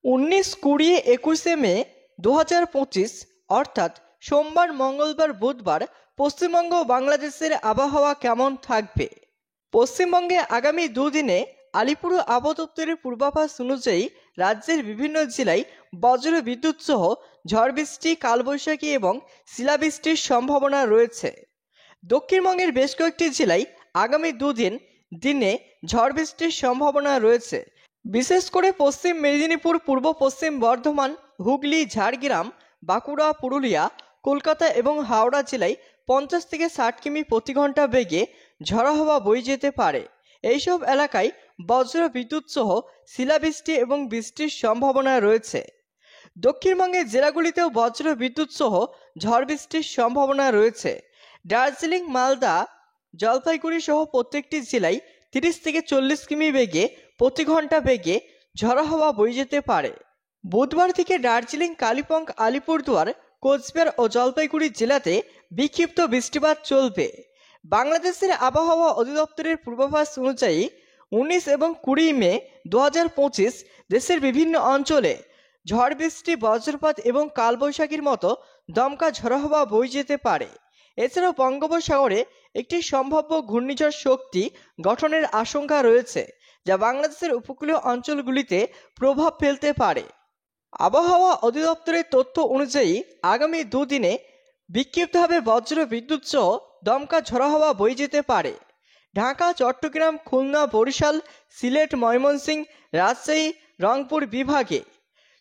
19, 20, 21 মে 2025 অর্থাৎ সোমবার, মঙ্গলবার, বুধবার পশ্চিমবঙ্গ ও বাংলাদেশের আবহাওয়া কেমন থাকবে? পশ্চিমবঙ্গে আগামী দুদিনে আলিপুর আবহাওয়া দপ্তরের পূর্বাভাস অনুযায়ী রাজ্যের বিভিন্ন জেলায় বজ্র বিদ্যুৎ সহ ঝড় বৃষ্টি, কালবৈশাখী এবং শিলাবৃষ্টির সম্ভাবনা রয়েছে। দক্ষিণবঙ্গের বেশ কয়েকটি জেলায় আগামী দুদিন দিনে ঝড় বৃষ্টির সম্ভাবনা রয়েছে। বিশেষ করে পশ্চিম মেদিনীপুর, পূর্ব পশ্চিম বর্ধমান, হুগলি, ঝাড়গ্রাম, বাঁকুড়া, পুরুলিয়া, কলকাতা এবং হাওড়া জেলায় 50 থেকে 60 কিমি প্রতি ঘন্টা বেগে ঝড়ো হাওয়া বয়ে যেতে পারে। এইসব এলাকায় বজ্র বিদ্যুৎ সহ শিলাবৃষ্টি এবং বৃষ্টির সম্ভাবনা রয়েছে। দক্ষিণবঙ্গের জেলাগুলিতেও বজ্র বিদ্যুৎ সহ ঝড় বৃষ্টির সম্ভাবনা রয়েছে। দার্জিলিং, মালদা, জলপাইগুড়ি সহ প্রত্যেকটি জেলায় 30 থেকে 40 কিমি বেগে প্রতি ঘন্টা বেগে ঝড়ো হাওয়া বয়ে যেতে পারে। বুধবার থেকে দার্জিলিং, কালিম্পং, আলিপুরদুয়ার, কোচবিহার ও জলপাইগুড়ি জেলাতে বিক্ষিপ্ত বৃষ্টিপাত চলবে। বাংলাদেশের আবহাওয়া অধিদপ্তরের পূর্বাভাস অনুযায়ী 19 এবং 20 মে 2025 দেশের বিভিন্ন অঞ্চলে ঝড় বৃষ্টি, বজ্রপাত এবং কালবৈশাখীর মতো দমকা ঝড়ো হাওয়া বয়ে যেতে পারে। এছাড়াও বঙ্গোপসাগরে একটি সম্ভাব্য ঘূর্ণিঝড় শক্তি গঠনের আশঙ্কা রয়েছে, যা বাংলাদেশের উপকূলীয় অঞ্চলগুলিতে প্রভাব ফেলতে পারে। আবহাওয়া অধিদপ্তরের তথ্য অনুযায়ী আগামী দুদিনে বিক্ষিপ্তভাবে বজ্র বিদ্যুৎ সহ দমকা ঝড়ো হাওয়া বয়ে যেতে পারে। ঢাকা, চট্টগ্রাম, খুলনা, বরিশাল, সিলেট, ময়মনসিংহ, রাজশাহী, রংপুর বিভাগে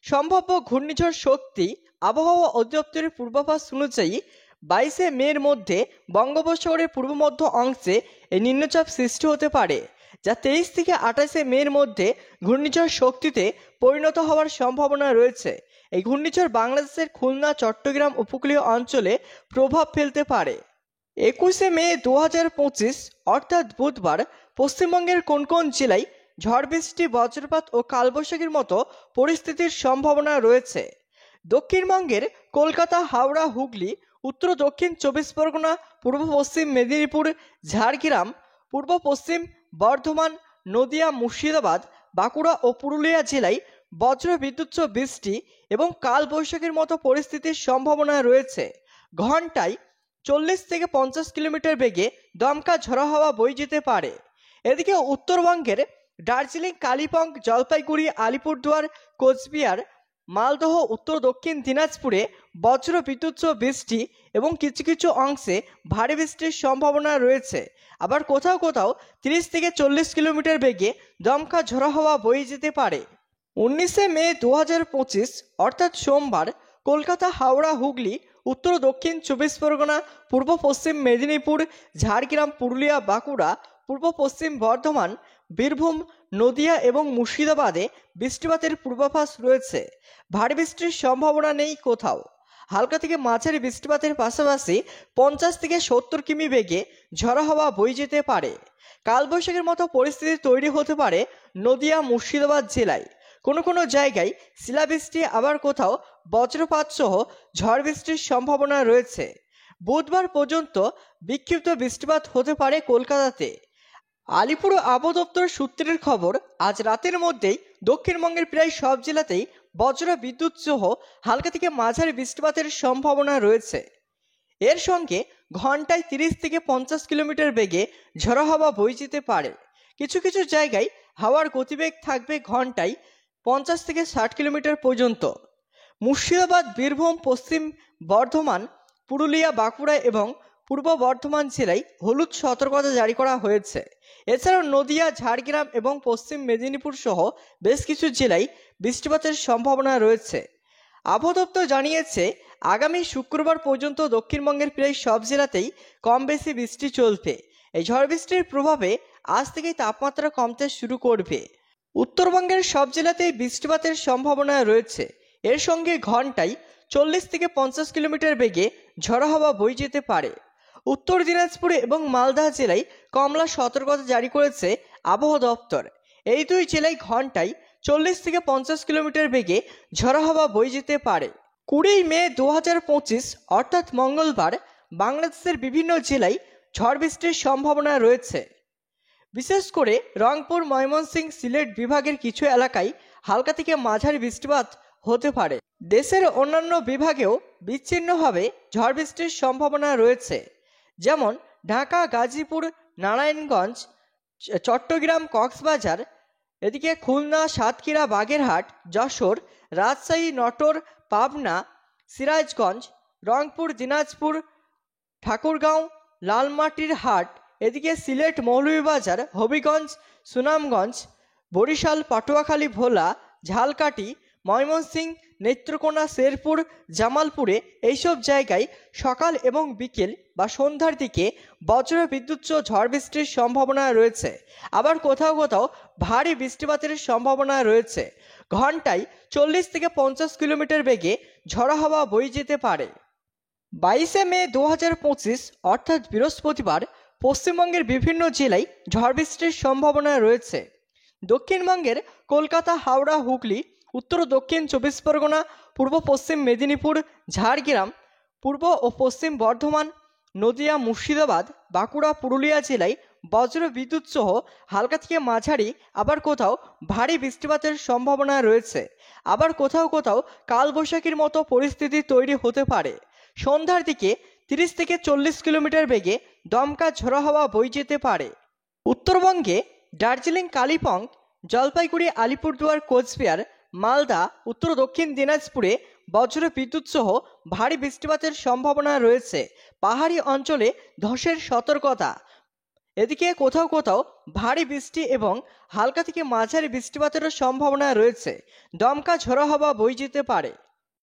সম্ভাব্য ঘূর্ণিঝড় শক্তি আবহাওয়া অধিদপ্তরের পূর্বাভাস অনুযায়ী 22 মের মধ্যে বঙ্গোপসাগরের পূর্ব মধ্য অংশে এই নিম্নচাপ সৃষ্টি হতে পারে, যা 23 থেকে 28 মের মধ্যে ঘূর্ণিঝড় শক্তিতে পরিণত হওয়ার সম্ভাবনা রয়েছে। এই ঘূর্ণিঝড় বাংলাদেশের খুলনা, চট্টগ্রাম উপকূলীয় অঞ্চলে প্রভাব ফেলতে পারে। 21 মে 2025 অর্থাৎ বুধবার পশ্চিমবঙ্গের কোন কোন জেলায় ঝড় বৃষ্টি, বজ্রপাত ও কালবৈশাখীর মতো পরিস্থিতির সম্ভাবনা রয়েছে? দক্ষিণবঙ্গের কলকাতা, হাওড়া, হুগলি, উত্তর দক্ষিণ 24 পরগনা, পূর্ব পশ্চিম মেদিনীপুর, ঝাড়গ্রাম, পূর্ব পশ্চিম বর্ধমান, নদিয়া, মুর্শিদাবাদ, বাঁকুড়া ও পুরুলিয়া জেলায় বজ্র বিদ্যুৎ সহ বৃষ্টি এবং কালবৈশাখীর মতো পরিস্থিতির সম্ভাবনা রয়েছে। ঘন্টায় 40 থেকে 50 কিলোমিটার বেগে দমকা ঝড়ো হাওয়া বয়ে যেতে পারে। এদিকে উত্তরবঙ্গের দার্জিলিং, কালিম্পং, জলপাইগুড়ি, আলিপুরদুয়ার, কোচবিহার, মালদহ, উত্তর দক্ষিণ দিনাজপুরে বজ্র বিদ্যুৎ সহ বৃষ্টি এবং কিছু কিছু অংশে ভারী বৃষ্টির সম্ভাবনা রয়েছে। আবার কোথাও কোথাও 30 থেকে 40 কিলোমিটার বেগে দমকা ঝড়ো হাওয়া বয়ে যেতে পারে। 19 মে 2025 অর্থাৎ সোমবার কলকাতা, হাওড়া, হুগলি, উত্তর দক্ষিণ 24 পরগনা, পূর্ব পশ্চিম মেদিনীপুর, ঝাড়গ্রাম, পুরুলিয়া, বাঁকুড়া, পূর্ব পশ্চিম বর্ধমান, বীরভূম, নদিয়া এবং মুর্শিদাবাদে বৃষ্টিপাতের পূর্বাভাস রয়েছে। ভারী বৃষ্টির সম্ভাবনা নেই কোথাও। হালকা থেকে মাঝারি বৃষ্টিপাতের পাশাপাশি 50 থেকে 70 কিমি বেগে ঝড়ো হাওয়া বয়ে যেতে পারে। কালবৈশাখীর মতো পরিস্থিতি তৈরি হতে পারে নদিয়া, মুর্শিদাবাদ জেলায়। কোনো কোনো জায়গায় শিলাবৃষ্টি, আবার কোথাও বজ্রপাত সহ ঝড় বৃষ্টির সম্ভাবনা রয়েছে। বুধবার পর্যন্ত বিক্ষিপ্ত বৃষ্টিপাত হতে পারে কলকাতাতে। আলিপুর আবহাওয়া দপ্তর সূত্রের খবর, আজ রাতের মধ্যেই দক্ষিণবঙ্গের প্রায় সব জেলাতেই বজ্র বিদ্যুৎ সহ হালকা থেকে মাঝারি বৃষ্টিপাতের সম্ভাবনা রয়েছে। এর সঙ্গে ঘন্টায় 30 থেকে 50 কিলোমিটার বেগে ঝড়ো হাওয়া বয়ে যেতে পারে। কিছু কিছু জায়গায় হাওয়ার গতিবেগ থাকবে ঘন্টায় 50 থেকে 60 কিলোমিটার পর্যন্ত। মুর্শিদাবাদ, বীরভূম, পশ্চিম বর্ধমান, পুরুলিয়া, বাঁকুড়া এবং পূর্ব বর্ধমান জেলায় হলুদ সতর্কতা জারি করা হয়েছে। এছাড়াও নদিয়া, ঝাড়গ্রাম এবং পশ্চিম মেদিনীপুর সহ বেশ কিছু জেলায় বৃষ্টিপাতের সম্ভাবনা রয়েছে। আবহাওয়া দপ্তর জানিয়েছে, আগামী শুক্রবার পর্যন্ত দক্ষিণবঙ্গের প্রায় সব জেলাতেই কম বেশি বৃষ্টি চলবে। এই ঝড় বৃষ্টির প্রভাবে আজ থেকেই তাপমাত্রা কমতে শুরু করবে। উত্তরবঙ্গের সব জেলাতেই বৃষ্টিপাতের সম্ভাবনা রয়েছে। এর সঙ্গে ঘন্টায় 40 থেকে 50 কিলোমিটার বেগে ঝড়ো হাওয়া বয়ে যেতে পারে। উত্তর দিনাজপুর এবং মালদা জেলায় কমলা সতর্কতা জারি করেছে আবহাওয়া দপ্তর। এই দুই জেলায় ঘন্টায় 40 থেকে 50 কিলোমিটার বেগে ঝড়ো হাওয়া বয়ে যেতে পারে। 20 মে 2025 অর্থাৎ মঙ্গলবার বাংলাদেশের বিভিন্ন জেলায় ঝড় বৃষ্টির সম্ভাবনা রয়েছে। বিশেষ করে রংপুর, ময়মনসিংহ, সিলেট বিভাগের কিছু এলাকায় হালকা থেকে মাঝারি বৃষ্টিপাত হতে পারে। দেশের অন্যান্য বিভাগেও বিচ্ছিন্নভাবে ঝড় বৃষ্টির সম্ভাবনা রয়েছে, যেমন ঢাকা, গাজীপুর, নারায়ণগঞ্জ, চট্টগ্রাম, কক্সবাজার, এদিকে খুলনা, সাতক্ষীরা, বাগেরহাট, যশোর, রাজশাহী, নটোর, পাবনা, সিরাজগঞ্জ, রংপুর, দিনাজপুর, ঠাকুরগাঁও, লালমাটিরহাট, এদিকে সিলেট, মৌলভীবাজার, হবিগঞ্জ, সুনামগঞ্জ, বরিশাল, পটুয়াখালী, ভোলা, ঝালকাঠি, ময়মনসিংহ, নেত্রকোনা, শেরপুর, জামালপুরে এইসব জায়গায় সকাল এবং বিকেল বা সন্ধ্যার দিকে বজ্র বিদ্যুৎ সহ ঝড় বৃষ্টির সম্ভাবনা রয়েছে। আবার কোথাও কোথাও ভারী বৃষ্টিপাতের সম্ভাবনা রয়েছে। ঘন্টায় 40 থেকে 50 কিলোমিটার বেগে ঝড়ো হাওয়া বয়ে যেতে পারে। 22শে মে 2025 অর্থাৎ বৃহস্পতিবার পশ্চিমবঙ্গের বিভিন্ন জেলায় ঝড় বৃষ্টির সম্ভাবনা রয়েছে। দক্ষিণবঙ্গের কলকাতা, হাওড়া, হুগলি, উত্তর ও দক্ষিণ 24 পরগনা, পূর্ব পশ্চিম মেদিনীপুর, ঝাড়গ্রাম, পূর্ব ও পশ্চিম বর্ধমান, নদিয়া, মুর্শিদাবাদ, বাঁকুড়া, পুরুলিয়া জেলায় বজ্র বিদ্যুৎ সহ হালকা থেকে মাঝারি, আবার কোথাও ভারী বৃষ্টিপাতের সম্ভাবনা রয়েছে। আবার কোথাও কোথাও কালবৈশাখীর মতো পরিস্থিতি তৈরি হতে পারে। সন্ধ্যার দিকে 30 থেকে 40 কিলোমিটার বেগে দমকা ঝোড়ো হাওয়া বয়ে যেতে পারে। উত্তরবঙ্গে দার্জিলিং, কালিম্পং, জলপাইগুড়ি, আলিপুরদুয়ার, কোচবিহার, মালদা, উত্তর দক্ষিণ দিনাজপুরে বজ্র বিদ্যুৎ সহ ভারী বৃষ্টিপাতের সম্ভাবনা রয়েছে। পাহাড়ি অঞ্চলে ধসের সতর্কতা। এদিকে কোথাও কোথাও ভারী বৃষ্টি এবং হালকা থেকে মাঝারি বৃষ্টিপাতের সম্ভাবনা রয়েছে। দমকা ঝোড়ো হাওয়া বয়ে যেতে পারে।